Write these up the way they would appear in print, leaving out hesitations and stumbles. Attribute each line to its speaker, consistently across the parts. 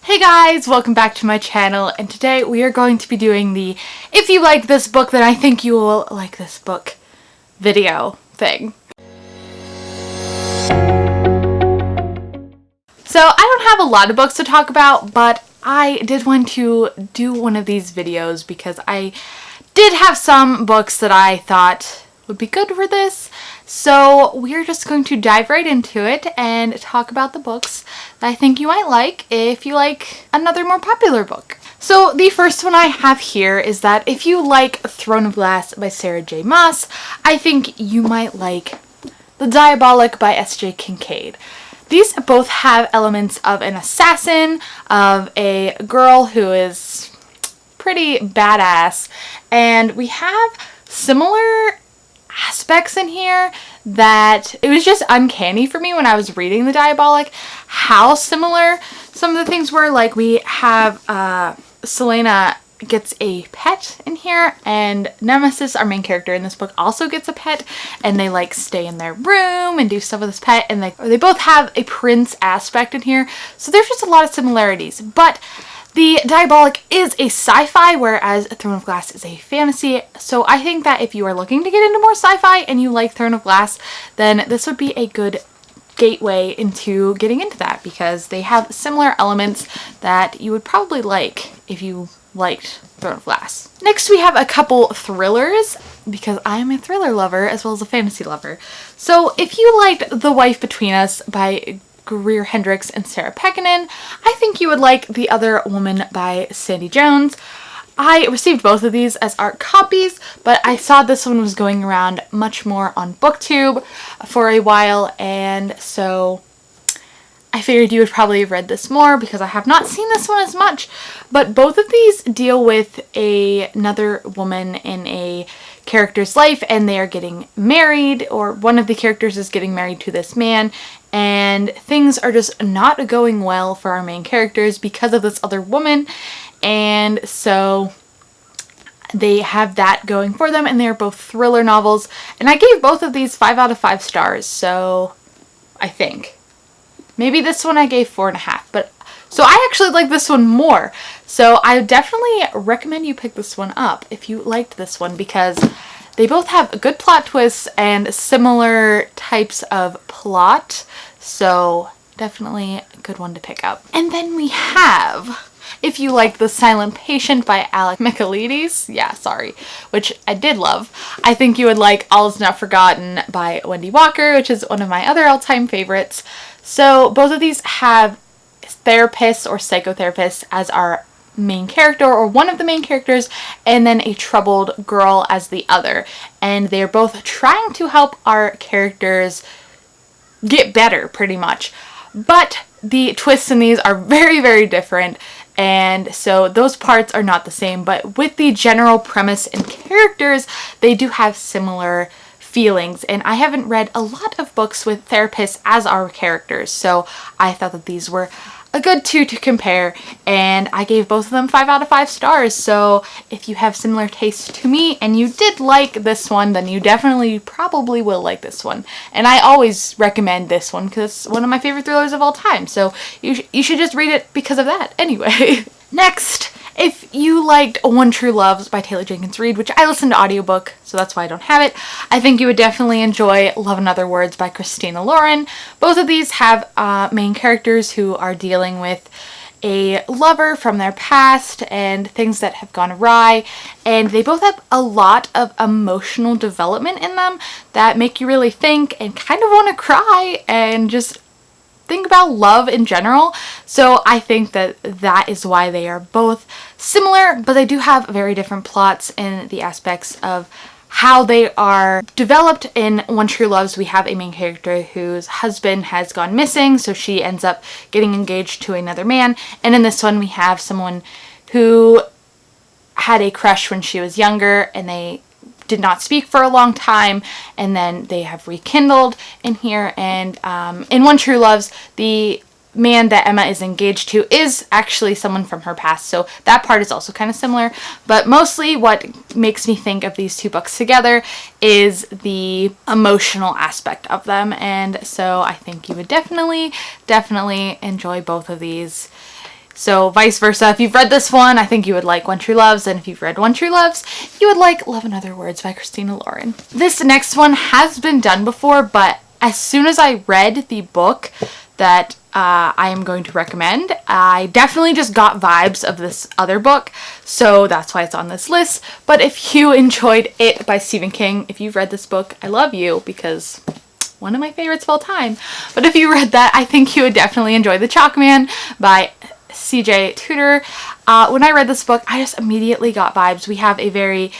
Speaker 1: Hey guys, welcome back to my channel, and today we are going to be doing the "if you like this book then I think you will like this book" video thing. So I don't have a lot of books to talk about, but I did want to do one of these videos because I did have some books that I thought would be good for this. So we're just going to dive right into it and talk about the books that I think you might like if you like another more popular book. So the first one I have here is that if you like Throne of Glass by Sarah J. Maas, I think you might like The Diabolic by S.J. Kincaid. These both have elements of an assassin, of a girl who is pretty badass, and we have similar aspects in here that it was just uncanny for me when I was reading The Diabolic how similar some of the things were. Like, we have Selena gets a pet in here, and Nemesis, our main character in this book, also gets a pet, and they like stay in their room and do stuff with this pet, and they both have a prince aspect in here, so there's just a lot of similarities. But The Diabolic is a sci-fi, whereas Throne of Glass is a fantasy, so I think that if you are looking to get into more sci-fi and you like Throne of Glass, then this would be a good gateway into getting into that, because they have similar elements that you would probably like if you liked Throne of Glass. Next, we have a couple thrillers, because I am a thriller lover as well as a fantasy lover. So if you liked The Wife Between Us by Greer Hendricks and Sarah Pekkanen, I think you would like The Other Woman by Sandy Jones. I received both of these as art copies, but I saw this one was going around much more on BookTube for a while, and so I figured you would probably have read this more because I have not seen this one as much. But both of these deal with another woman in a character's life, and they are getting married, or one of the characters is getting married to this man, and things are just not going well for our main characters because of this other woman. And so they have that going for them, and they're both thriller novels, and I gave both of these 5 out of 5 stars. So I think maybe this one I gave 4.5, but so I actually like this one more. So I definitely recommend you pick this one up if you liked this one, because they both have good plot twists and similar types of plot. So definitely a good one to pick up. And then we have, if you like The Silent Patient by Alex Michaelides, which I did love, I think you would like All Is Not Forgotten by Wendy Walker, which is one of my other all-time favorites. So both of these have therapists or psychotherapists as our main character, or one of the main characters, and then a troubled girl as the other. And they're both trying to help our characters get better, pretty much. But the twists in these are very, very different, and so those parts are not the same. But with the general premise and characters, they do have similar feelings, and I haven't read a lot of books with therapists as our characters, so I thought that these were a good two to compare, and I gave both of them 5 out of 5 stars. So if you have similar tastes to me and you did like this one, then you definitely probably will like this one. And I always recommend this one because it's one of my favorite thrillers of all time, so you should just read it because of that anyway. Next, if you liked One True Loves by Taylor Jenkins Reid, which I listened to audiobook, so that's why I don't have it, I think you would definitely enjoy Love and Other Words by Christina Lauren. Both of these have main characters who are dealing with a lover from their past and things that have gone awry, and they both have a lot of emotional development in them that make you really think and kind of want to cry and just think about love in general. So I think that is why they are both similar, but they do have very different plots in the aspects of how they are developed. In One True Loves, we have a main character whose husband has gone missing, so she ends up getting engaged to another man. And in this one, we have someone who had a crush when she was younger, and they did not speak for a long time, and then they have rekindled in here. And in One True Loves, the man that Emma is engaged to is actually someone from her past, so that part is also kind of similar. But mostly what makes me think of these two books together is the emotional aspect of them, and so I think you would definitely enjoy both of these. So vice versa. If you've read this one, I think you would like One True Loves, and if you've read One True Loves, you would like Love in Other Words by Christina Lauren. This next one has been done before, but as soon as I read the book that I am going to recommend, I definitely just got vibes of this other book, so that's why it's on this list. But if you enjoyed It by Stephen King, if you've read this book, I love you, because one of my favorites of all time. But if you read that, I think you would definitely enjoy The Chalk Man by C.J. Tudor. When I read this book, I just immediately got vibes. We have a very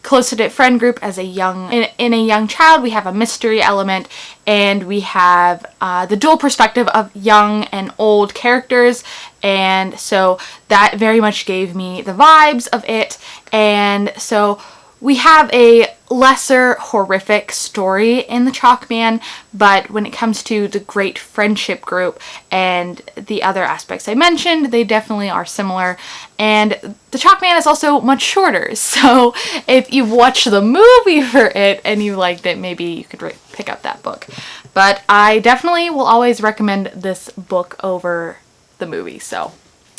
Speaker 1: close-knit friend group as a young child. We have a mystery element, and we have the dual perspective of young and old characters, and so that very much gave me the vibes of it. And so we have a lesser horrific story in The Chalk Man, but when it comes to the great friendship group and the other aspects I mentioned, they definitely are similar. And The Chalk Man is also much shorter, so if you've watched the movie for it and you liked it, maybe you could pick up that book. But I definitely will always recommend this book over the movie, so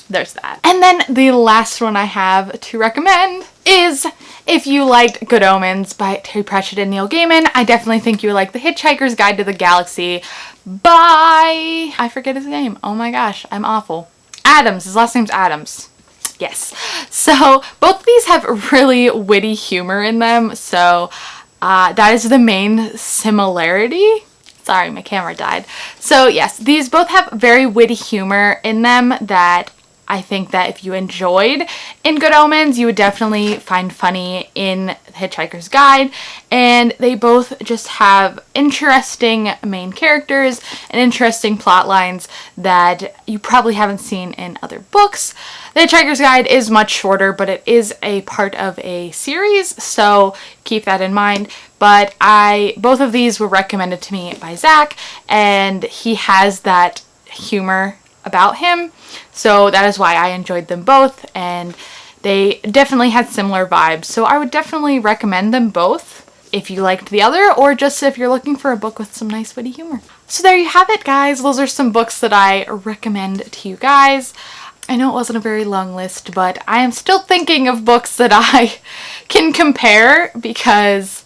Speaker 1: there's that. And then the last one I have to recommend is, if you liked Good Omens by Terry Pratchett and Neil Gaiman, I definitely think you would like The Hitchhiker's Guide to the Galaxy by, I forget his name. Oh my gosh, I'm awful. Adams. His last name's Adams. Yes. So both of these have really witty humor in them, so that is the main similarity. Sorry, my camera died. So yes, these both have very witty humor in them that I think that if you enjoyed in Good Omens, you would definitely find funny in The Hitchhiker's Guide. And they both just have interesting main characters and interesting plot lines that you probably haven't seen in other books. The Hitchhiker's Guide is much shorter, but it is a part of a series, so keep that in mind. But both of these were recommended to me by Zach, and he has that humor about him, so that is why I enjoyed them both, and they definitely had similar vibes, so I would definitely recommend them both if you liked the other, or just if you're looking for a book with some nice witty humor. So there you have it, guys. Those are some books that I recommend to you guys. I know it wasn't a very long list, but I am still thinking of books that I can compare, because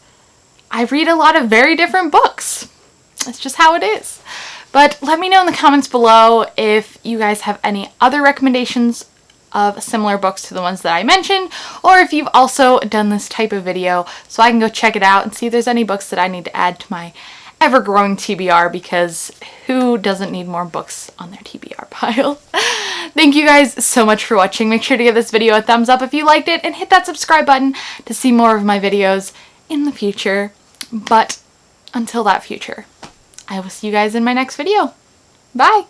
Speaker 1: I read a lot of very different books. That's just how it is. But let me know in the comments below if you guys have any other recommendations of similar books to the ones that I mentioned, or if you've also done this type of video so I can go check it out and see if there's any books that I need to add to my ever-growing TBR, because who doesn't need more books on their TBR pile? Thank you guys so much for watching. Make sure to give this video a thumbs up if you liked it, and hit that subscribe button to see more of my videos in the future. But until that future, I will see you guys in my next video. Bye!